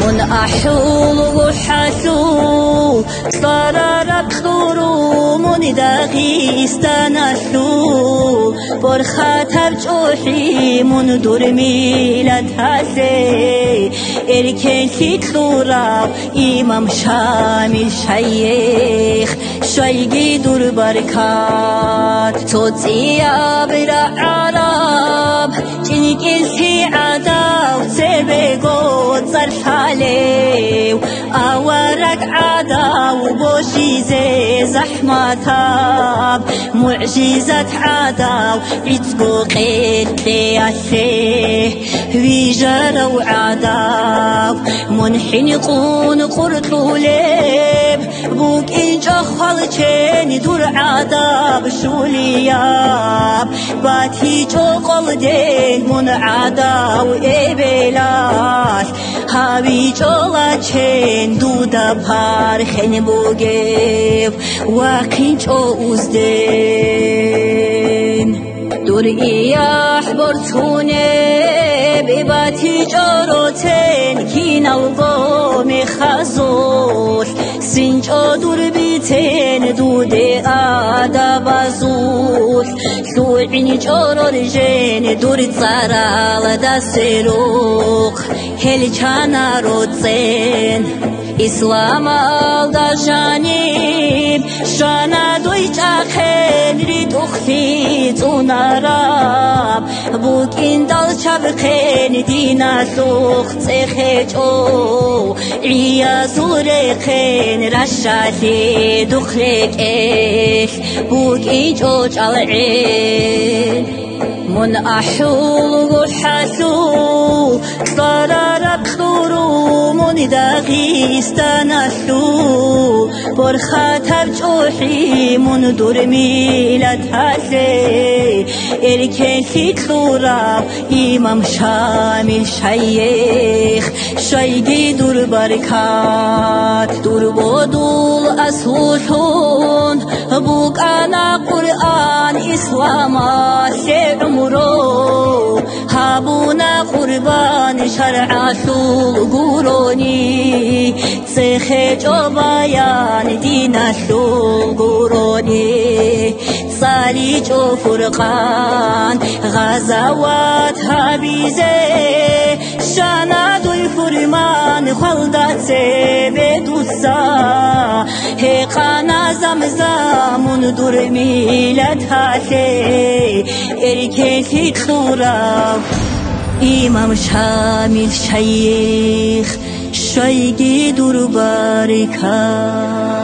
من أحول حسو صار ربخورو من داغستان أسلو برخاتب جوحي من دور ميلاد هسي إركن تطلورا إمام شامل شيخ شايقي دور بركات توتيا برا عرب جنك السعادة وتبقو تصرف عليه أورك عدا وبوشي زي زحمتها معجزة عدا عتقو قلتي أسيه ويجر وعدا منحنقون قرطو ليب بوك إنجا خالتين دور عدا بشولياب باتي جو قلدين من عدا وإبلاس هاوي جولاتين دودا بارخين بوغيب واقين جو أزدين دور إياح برتوني بباتي جاروتين كينا وقوم خازوش سنجا دور بيتين دودي آدا بازوش سوعني جارو رجين دور تصارال دا سروق هل كانا روتين إسلام دا جانب شانا دويج آخين ريد أختي توناراب بوكين دال شبخين دينا سوخ تخيجو عيا زورخين رشاتي دخلك إيش بوكين جوج العين من أحول حسو صار ربخورو من داغستان أسلو برخاتب جوحي من دور ميلاد هسي إركن تطلورا إمام شامل شيخ شايقي دور بركات دور بودول أسهوشون بوك أنا قرآن إسلام عمرو هابونا قربان شرع سوق قروني سيخي جوبايان دينا سوق قروني صالي جو فرقان غزوات هابيزي شانا دوي فرمان خلدات بدوسا هيقانا زمزامون دور ميلاد هاتي إركن تطلورا إمام شامل شيخ شايقي دور باركات